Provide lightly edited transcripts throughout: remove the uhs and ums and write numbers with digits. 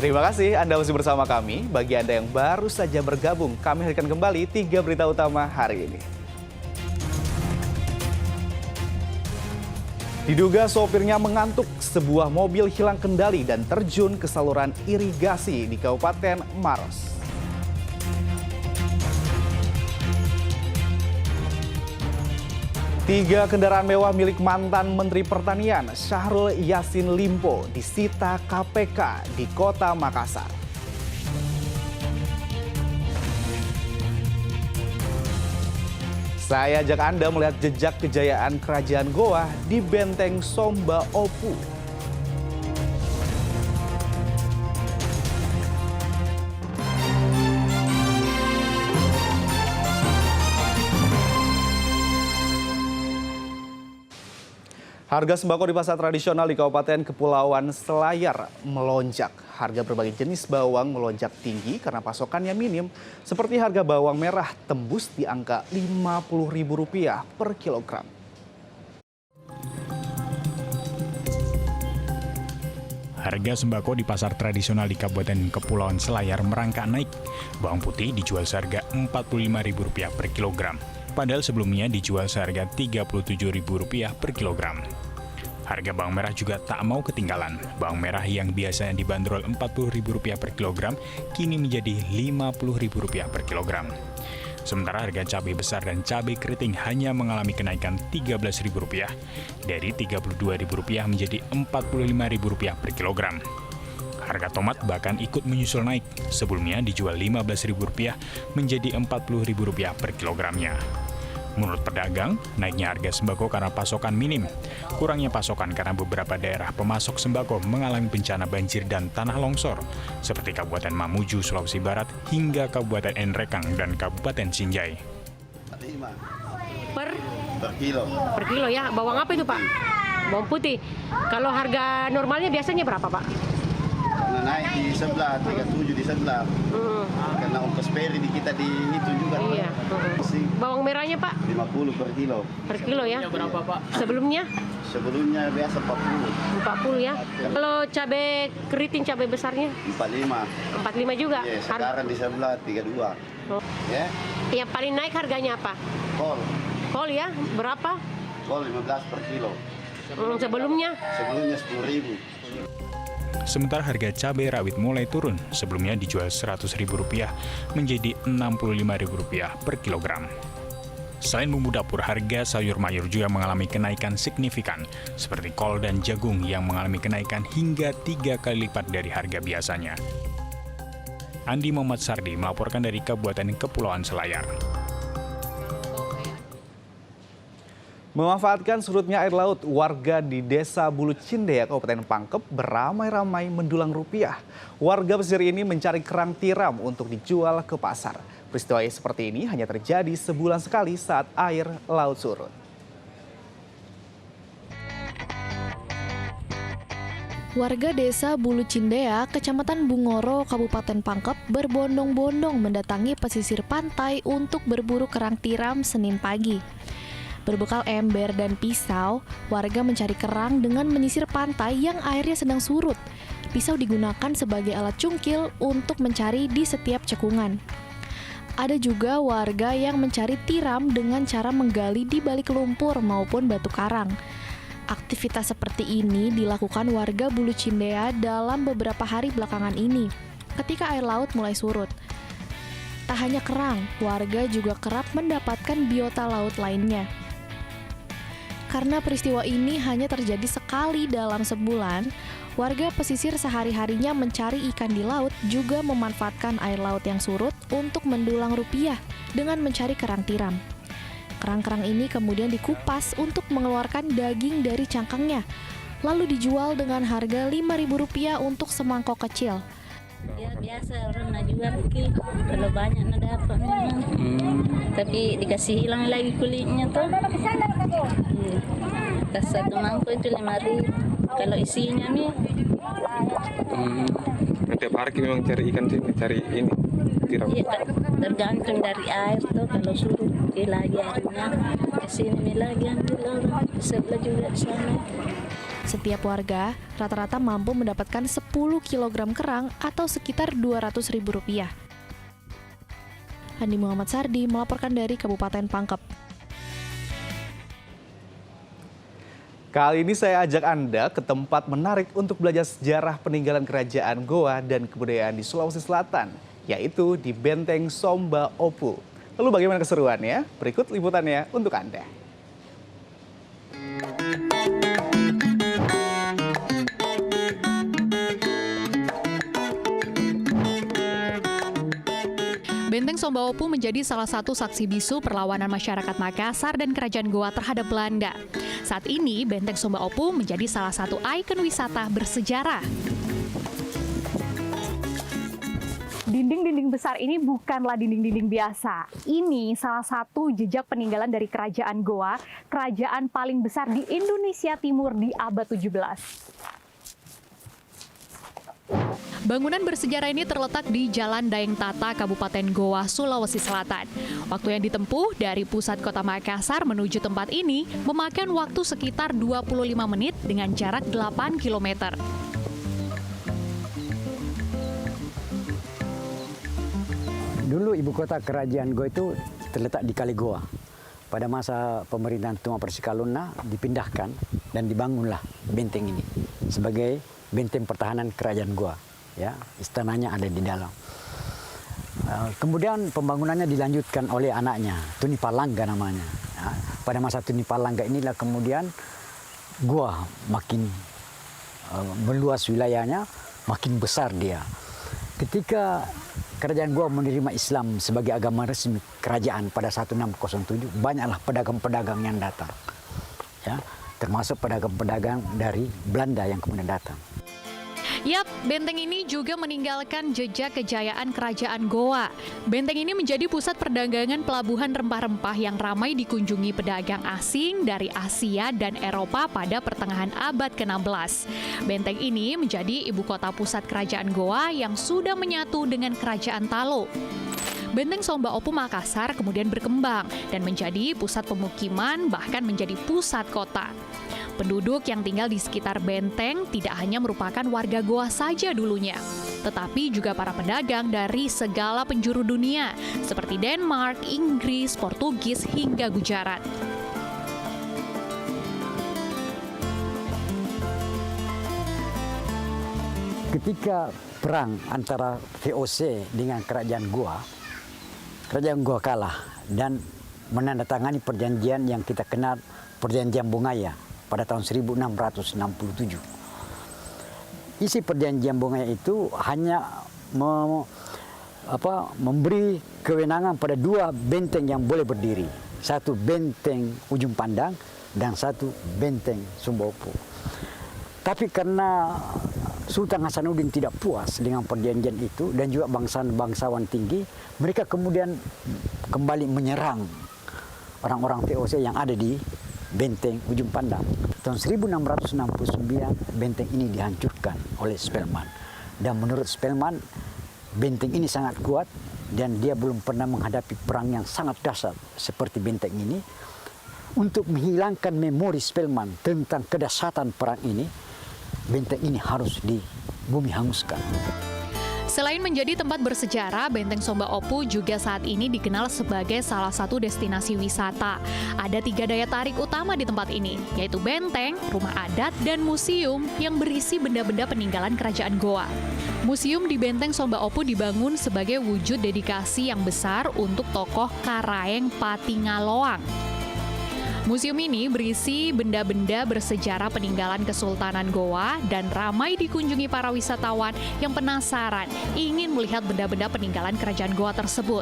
Terima kasih Anda masih bersama kami. Bagi Anda yang baru saja bergabung, kami hadirkan kembali 3 berita utama hari ini. Diduga sopirnya mengantuk, sebuah mobil hilang kendali dan terjun ke saluran irigasi di Kabupaten Maros. Tiga kendaraan mewah milik mantan Menteri Pertanian Syahrul Yassin Limpo disita KPK di Kota Makassar. Saya ajak Anda melihat jejak kejayaan Kerajaan Goa di Benteng Somba Opu. Harga sembako di pasar tradisional di Kabupaten Kepulauan Selayar melonjak. Harga berbagai jenis bawang melonjak tinggi karena pasokannya minim, seperti harga bawang merah tembus di angka Rp50.000 per kilogram. Harga sembako di pasar tradisional di Kabupaten Kepulauan Selayar merangkak naik. Bawang putih dijual seharga Rp45.000 per kilogram. Padahal sebelumnya dijual seharga Rp37.000 per kilogram. Harga bawang merah juga tak mau ketinggalan. Bawang merah yang biasanya dibanderol Rp40.000 per kilogram, kini menjadi Rp50.000 per kilogram. Sementara harga cabai besar dan cabai keriting hanya mengalami kenaikan Rp13.000, dari Rp32.000 menjadi Rp45.000 per kilogram. Harga tomat bahkan ikut menyusul naik, sebelumnya dijual Rp15.000 menjadi Rp40.000 per kilogramnya. Menurut pedagang, naiknya harga sembako karena pasokan minim. Kurangnya pasokan karena beberapa daerah pemasok sembako mengalami bencana banjir dan tanah longsor, seperti Kabupaten Mamuju, Sulawesi Barat, hingga Kabupaten Nrekang dan Kabupaten Sinjai. Per kilo. per kilo ya. Bawang apa itu Pak? Bawang putih. Kalau harga normalnya biasanya berapa Pak? Karena naik di sebelah, 37 di sebelah. Karena ongkos peri di kita di itu juga. Iya. Bawang merahnya Pak? 50 per kilo. Per kilo ya. Berapa Pak? Sebelumnya? Sebelumnya biasa 40. 40 ya. Kalau cabai keriting, cabai besarnya? 45. 45 juga. Iya, sekarang di sebelah 32. Oh. Ya. Yang paling naik harganya apa? Kol. Kol ya. Berapa? Kol 15 per kilo. Sebelumnya? Sebelumnya 10.000. Sementara harga cabai rawit mulai turun, sebelumnya dijual Rp100.000 menjadi Rp65.000 per kilogram. Selain bumbu dapur, harga sayur mayur juga mengalami kenaikan signifikan, seperti kol dan jagung yang mengalami kenaikan hingga 3 kali lipat dari harga biasanya. Andi Muhammad Sardi melaporkan dari Kabupaten Kepulauan Selayar. Memanfaatkan surutnya air laut, warga di Desa Bulu Cindea, Kabupaten Pangkep beramai-ramai mendulang rupiah. Warga pesisir ini mencari kerang tiram untuk dijual ke pasar. Peristiwa seperti ini hanya terjadi sebulan sekali saat air laut surut. Warga Desa Bulu Cindea, Kecamatan Bungoro, Kabupaten Pangkep berbondong-bondong mendatangi pesisir pantai untuk berburu kerang tiram Senin pagi. Berbekal ember dan pisau, warga mencari kerang dengan menyisir pantai yang airnya sedang surut. Pisau digunakan sebagai alat cungkil untuk mencari di setiap cekungan. Ada juga warga yang mencari tiram dengan cara menggali di balik lumpur maupun batu karang. Aktivitas seperti ini dilakukan warga Bulu Cindea dalam beberapa hari belakangan ini, ketika air laut mulai surut. Tak hanya kerang, warga juga kerap mendapatkan biota laut lainnya. Karena peristiwa ini hanya terjadi sekali dalam sebulan, warga pesisir sehari-harinya mencari ikan di laut juga memanfaatkan air laut yang surut untuk mendulang rupiah dengan mencari kerang tiram. Kerang-kerang ini kemudian dikupas untuk mengeluarkan daging dari cangkangnya, lalu dijual dengan harga Rp5.000 untuk semangkok kecil. Ya biasa orang nak jual mungkin kalau banyak nak dapat memang. Tapi dikasih hilang lagi kulitnya tuh. Satu mangkok itu 5.000. Kalau isinya nih. Setiap hari memang cari ikan sini, cari ini. Iya, tergantung dari air tuh. Kalau suruh lagi airnya ke sini lagi ambil orang. Sebelah juga di sana. Setiap warga rata-rata mampu mendapatkan 10 kg kerang atau sekitar Rp200.000. Andi Muhammad Sardi melaporkan dari Kabupaten Pangkep. Kali ini saya ajak Anda ke tempat menarik untuk belajar sejarah peninggalan kerajaan Goa dan kebudayaan di Sulawesi Selatan, yaitu di Benteng Somba Opu. Lalu bagaimana keseruannya? Berikut liputannya untuk Anda. Benteng Somba Opu menjadi salah satu saksi bisu perlawanan masyarakat Makassar dan Kerajaan Goa terhadap Belanda. Saat ini, Benteng Somba Opu menjadi salah satu ikon wisata bersejarah. Dinding-dinding besar ini bukanlah dinding-dinding biasa. Ini salah satu jejak peninggalan dari Kerajaan Goa, kerajaan paling besar di Indonesia Timur di abad 17. Bangunan bersejarah ini terletak di Jalan Daeng Tata, Kabupaten Goa, Sulawesi Selatan. Waktu yang ditempuh dari pusat kota Makassar menuju tempat ini memakan waktu sekitar 25 menit dengan jarak 8 km. Dulu ibu kota kerajaan Goa itu terletak di Kali Goa. Pada masa pemerintahan Tuma Persikalona dipindahkan dan dibangunlah benteng ini sebagai benteng pertahanan kerajaan Goa. Ya, istananya ada di dalam. Kemudian pembangunannya dilanjutkan oleh anaknya, Tuni Palangga namanya. Ya, pada masa Tuni Palangga inilah kemudian Goa makin meluas wilayahnya, makin besar dia. Ketika Kerajaan Goa menerima Islam sebagai agama resmi kerajaan pada 1607, banyaklah pedagang-pedagang yang datang. Ya, termasuk pedagang-pedagang dari Belanda yang kemudian datang. Yap, benteng ini juga meninggalkan jejak kejayaan Kerajaan Goa. Benteng ini menjadi pusat perdagangan pelabuhan rempah-rempah yang ramai dikunjungi pedagang asing dari Asia dan Eropa pada pertengahan abad ke-16. Benteng ini menjadi ibu kota pusat Kerajaan Goa yang sudah menyatu dengan Kerajaan Talo. Benteng Somba Opu Makassar kemudian berkembang dan menjadi pusat pemukiman, bahkan menjadi pusat kota. Penduduk yang tinggal di sekitar benteng tidak hanya merupakan warga Goa saja dulunya, tetapi juga para pedagang dari segala penjuru dunia, seperti Denmark, Inggris, Portugis, hingga Gujarat. Ketika perang antara VOC dengan Kerajaan Goa kalah dan menandatangani perjanjian yang kita kenal Perjanjian Bongaya pada tahun 1667. Isi perjanjian Bongaya itu hanya memberi kewenangan pada dua benteng yang boleh berdiri. Satu benteng Ujung Pandang dan satu benteng Somba Opu. Tapi karena Sultan Hasanuddin tidak puas dengan perjanjian itu dan juga bangsawan tinggi, mereka kemudian kembali menyerang orang-orang VOC yang ada di benteng Ujung Pandang. Tahun 1669 benteng ini dihancurkan oleh Spelman. Dan menurut Spelman, benteng ini sangat kuat dan dia belum pernah menghadapi perang yang sangat dahsyat seperti benteng ini. Untuk menghilangkan memori Spelman tentang kedahsyatan perang ini, benteng ini harus bumi hanguskan. Selain menjadi tempat bersejarah, Benteng Somba Opu juga saat ini dikenal sebagai salah satu destinasi wisata. Ada 3 daya tarik utama di tempat ini, yaitu benteng, rumah adat, dan museum yang berisi benda-benda peninggalan Kerajaan Goa. Museum di Benteng Somba Opu dibangun sebagai wujud dedikasi yang besar untuk tokoh Karaeng Patingaloang. Museum ini berisi benda-benda bersejarah peninggalan Kesultanan Goa dan ramai dikunjungi para wisatawan yang penasaran ingin melihat benda-benda peninggalan Kerajaan Goa tersebut.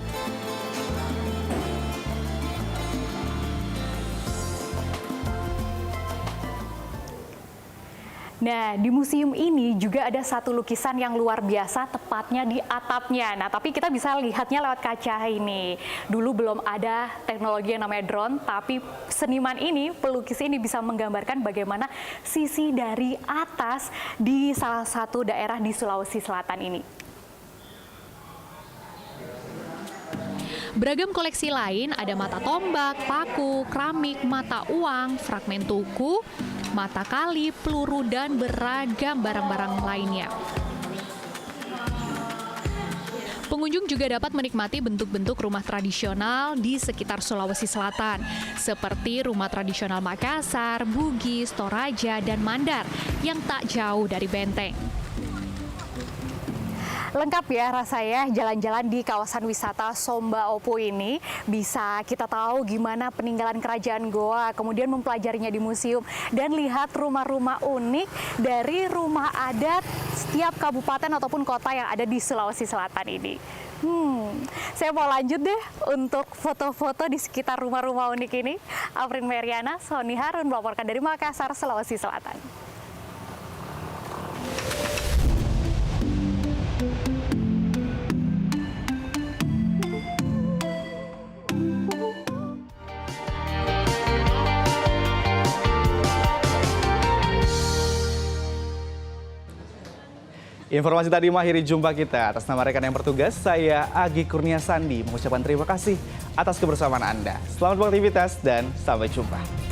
Nah, di museum ini juga ada satu lukisan yang luar biasa, tepatnya di atapnya. Nah, tapi kita bisa lihatnya lewat kaca ini. Dulu belum ada teknologi yang namanya drone, tapi seniman ini, pelukis ini bisa menggambarkan bagaimana sisi dari atas di salah satu daerah di Sulawesi Selatan ini. Beragam koleksi lain ada mata tombak, paku, keramik, mata uang, fragmen tuku, mata kali, peluru, dan beragam barang-barang lainnya. Pengunjung juga dapat menikmati bentuk-bentuk rumah tradisional di sekitar Sulawesi Selatan, seperti rumah tradisional Makassar, Bugis, Toraja, dan Mandar yang tak jauh dari benteng. Lengkap ya rasanya jalan-jalan di kawasan wisata Somba Opo ini. Bisa kita tahu gimana peninggalan kerajaan Goa, kemudian mempelajarinya di museum, dan lihat rumah-rumah unik dari rumah adat setiap kabupaten ataupun kota yang ada di Sulawesi Selatan ini. Saya mau lanjut deh untuk foto-foto di sekitar rumah-rumah unik ini. Afrin Meriana, Sony Harun melaporkan dari Makassar, Sulawesi Selatan. Informasi tadi mengakhiri jumpa kita. Atas nama rekan yang bertugas, saya Agi Kurnia Sandi mengucapkan terima kasih atas kebersamaan Anda. Selamat beraktivitas dan sampai jumpa.